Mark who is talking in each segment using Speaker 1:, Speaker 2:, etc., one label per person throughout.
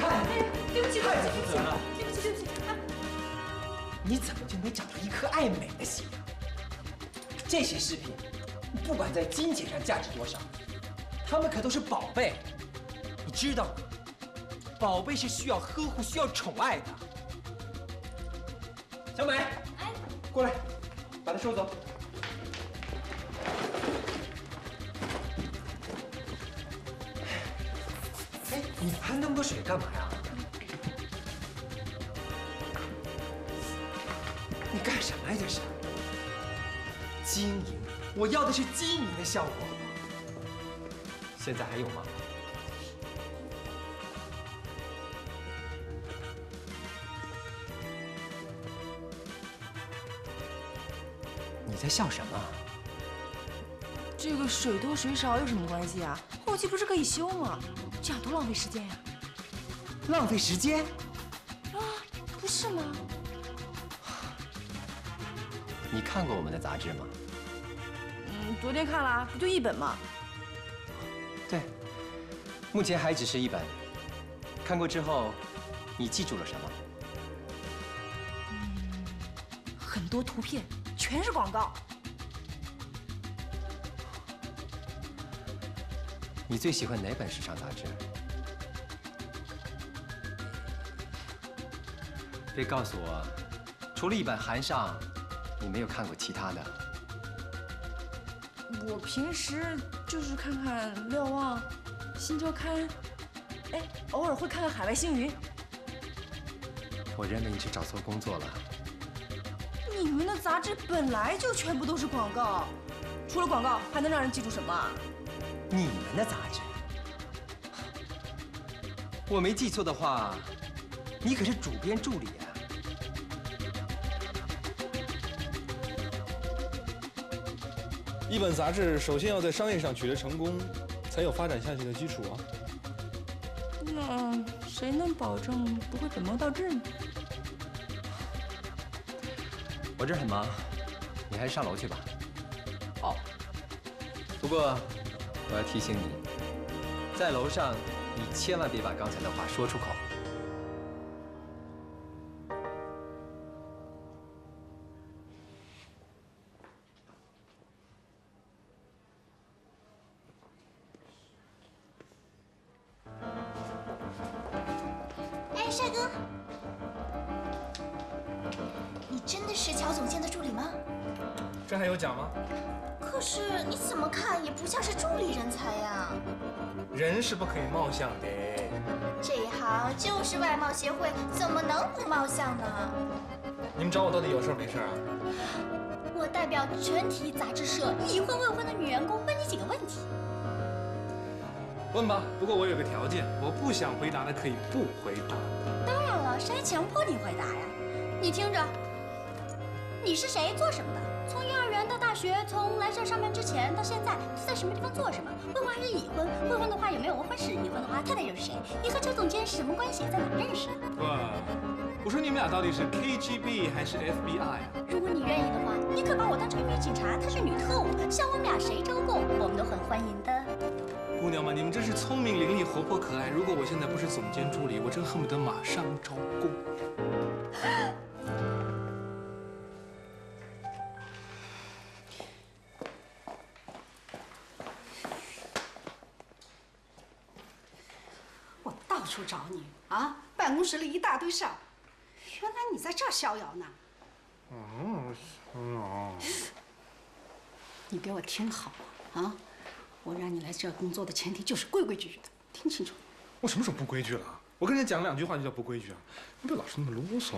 Speaker 1: 看，
Speaker 2: 对不起，
Speaker 1: 太不负责了。
Speaker 2: 对不起，对不起。
Speaker 1: 你怎么就没长到一颗爱美的心啊？这些饰品，不管在金钱上价值多少，它们可都是宝贝，你知道吗？宝贝是需要呵护、需要宠爱的。小美，
Speaker 2: 哎，
Speaker 1: 过来，把它收走。哎，你喷那么多水干嘛呀？你干什么呀？这是晶莹，我要的是晶莹的效果。现在还有吗？你在笑什么？
Speaker 2: 这个水多水少有什么关系啊？后期不是可以修吗？这样多浪费时间呀！
Speaker 1: 浪费时间？
Speaker 2: 啊，不是吗？
Speaker 1: 你看过我们的杂志吗？
Speaker 2: 昨天看了，不就一本吗？
Speaker 1: 对，目前还只是一本。看过之后，你记住了什么？
Speaker 2: 很多图片，全是广告。
Speaker 1: 你最喜欢哪本时尚杂志？别告诉我，除了一本韩尚，你没有看过其他的。
Speaker 2: 我平时就是看看《瞭望》《新周刊》，哎，偶尔会看看《海外星云》。
Speaker 1: 我认为你是找错工作了。
Speaker 2: 你们的杂志本来就全部都是广告，除了广告还能让人记住什么啊？
Speaker 1: 你们的杂志？我没记错的话，你可是主编助理啊。
Speaker 3: 一本杂志首先要在商业上取得成功，才有发展下去的基础啊。
Speaker 2: 那谁能保证不会本末倒置呢？
Speaker 1: 我这儿很忙，你还是上楼去吧。
Speaker 2: 好。
Speaker 1: 不过，我要提醒你，在楼上你千万别把刚才的话说出口。
Speaker 4: 哎，帅哥，你真的是乔总监的助理吗？
Speaker 3: 这还有讲吗？
Speaker 4: 可是你怎么看也不像是助理人才呀。
Speaker 3: 人是不可以貌相的。
Speaker 4: 这一行就是外貌协会，怎么能不貌相呢？
Speaker 3: 你们找我到底有事没事啊？
Speaker 4: 我代表全体杂志社已婚未婚的女员工问你几个问题。
Speaker 3: 问吧，不过我有个条件，我不想回答的可以不回答。
Speaker 4: 当然了，谁强迫你回答呀？你听着，你是谁，做什么的？从幼儿园到大学，从来这上班之前到现在，都在什么地方做什么？未婚还是已婚？未婚的话有没有未婚史？已婚的话太太又是谁？你和周总监是什么关系？在哪认识的？
Speaker 3: 我说你们俩到底是 KGB 还是 FBI 啊？
Speaker 4: 如果你愿意的话，你可把我当成女警察，她是女特务，像我们俩谁招供，我们都很欢迎的。
Speaker 3: 姑娘们，你们真是聪明伶俐、活泼可爱。如果我现在不是总监助理，我真恨不得马上招供。
Speaker 5: 我到处找你啊，办公室里一大堆事儿，原来你在这儿逍遥呢。你给我听好了啊！我让你来这儿工作的前提就是规规矩矩的，听清楚。
Speaker 3: 我什么时候不规矩了？我跟人讲两句话就叫不规矩啊！你别老是那么啰嗦。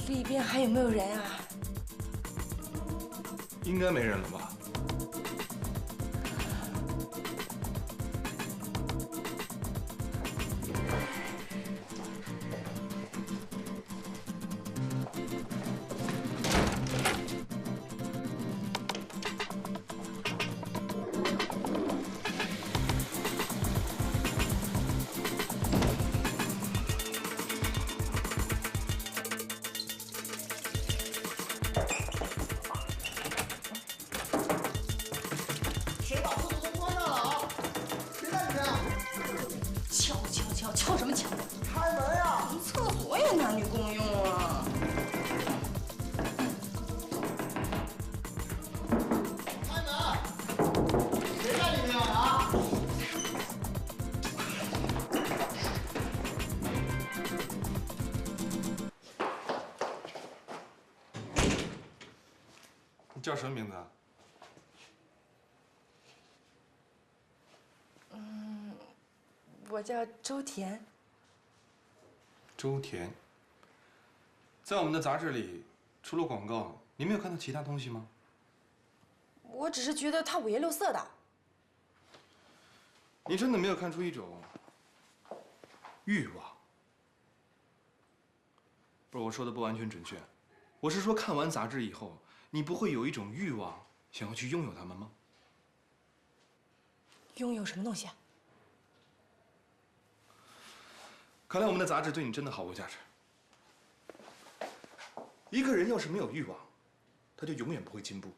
Speaker 2: 里边还有没有人啊？
Speaker 3: 应该没人了吧？你叫什么名字啊？
Speaker 2: 我叫周田。
Speaker 3: 周田。在我们的杂志里，除了广告，你没有看到其他东西吗？
Speaker 2: 我只是觉得他五颜六色的。
Speaker 3: 你真的没有看出一种欲望？不是，我说的不完全准确。我是说，看完杂志以后，你不会有一种欲望想要去拥有它们吗？
Speaker 2: 拥有什么东西啊？
Speaker 3: 看来我们的杂志对你真的毫无价值。一个人要是没有欲望，他就永远不会进步。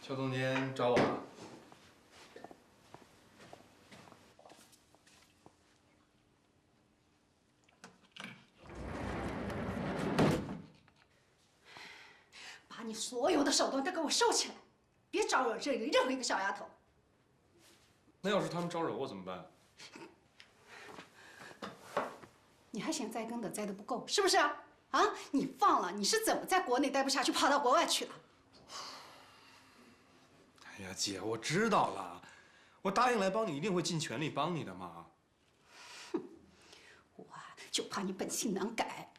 Speaker 3: 邱总监找我了。
Speaker 5: 把你所有的手段都给我收起来，别招惹这里任何一个小丫头。
Speaker 3: 那要是他们招惹我怎么办？
Speaker 5: 你还嫌栽跟斗栽的不够，是不是啊？啊，你忘了你是怎么在国内待不下去，跑到国外去的？
Speaker 3: 哎呀，姐，我知道了，我答应来帮你，一定会尽全力帮你的嘛。
Speaker 5: 哼，我就怕你本性难改。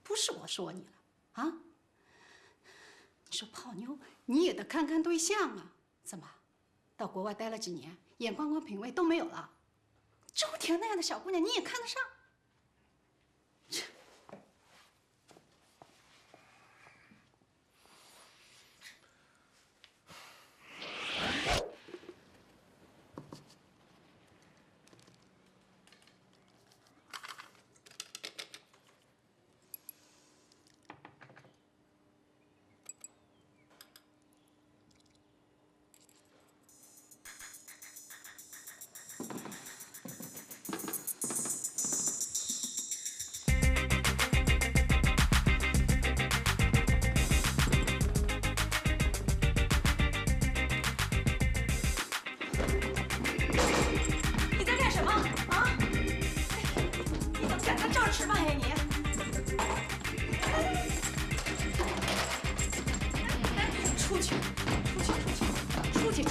Speaker 5: 不是我说你了，啊？你说泡妞，你也得看看对象啊。怎么，到国外待了几年，眼光和品味都没有了？周田那样的小姑娘，你也看得上？吃饭呀你！出去，出去！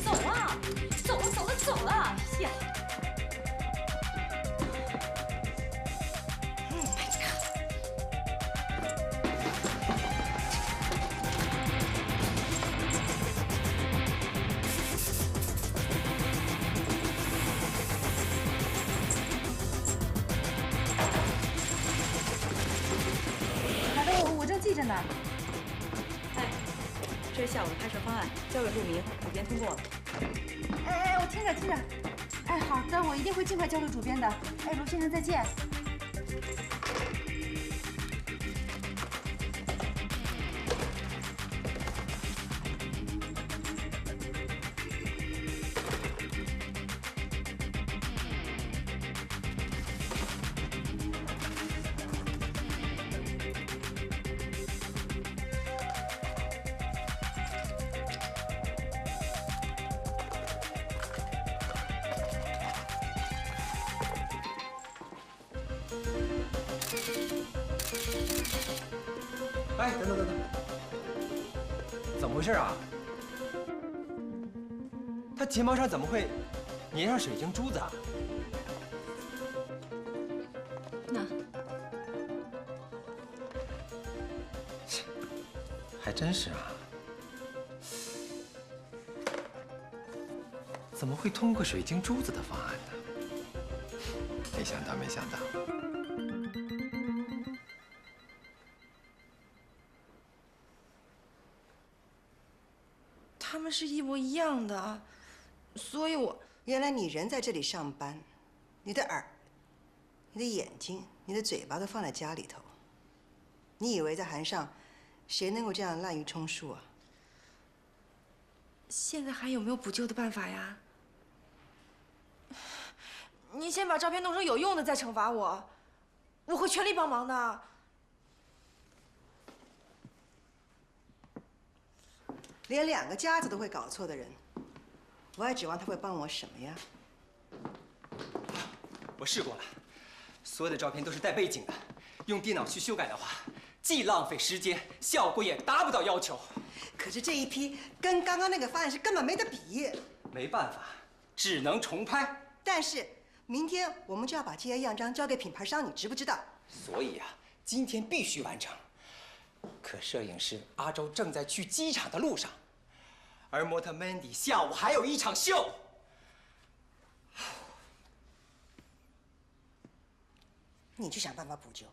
Speaker 5: 走啊！走了！呀！
Speaker 2: 记着呢。
Speaker 6: 哎，这是下午的拍摄方案，交给陆明，主编通过了。
Speaker 2: 哎，我听着。哎，好的，我一定会尽快交给主编的。哎，卢先生再见。
Speaker 1: 哎，等，怎么回事啊？他睫毛上怎么会粘上水晶珠子啊？
Speaker 2: 那
Speaker 1: 还真是啊，怎么会通过水晶珠子的方案呢？没想到。
Speaker 2: 他们是一模一样的，所以
Speaker 7: 原来你人在这里上班，你的耳、你的眼睛、你的嘴巴都放在家里头。你以为在韩上，谁能够这样滥竽充数啊？
Speaker 2: 现在还有没有补救的办法呀？您先把照片弄成有用的，再惩罚我，我会全力帮忙的。
Speaker 7: 连2个夹子都会搞错的人，我还指望他会帮我什么呀？
Speaker 1: 我试过了，所有的照片都是带背景的，用电脑去修改的话，既浪费时间，效果也达不到要求。
Speaker 7: 可是这一批跟刚刚那个方案是根本没得比。
Speaker 1: 没办法，只能重拍。
Speaker 7: 但是明天我们就要把这些样张交给品牌商，你知不知道？
Speaker 1: 所以啊，今天必须完成。可摄影师阿周正在去机场的路上，而模特 Mandy 下午还有一场秀。
Speaker 7: 你去想办法补救。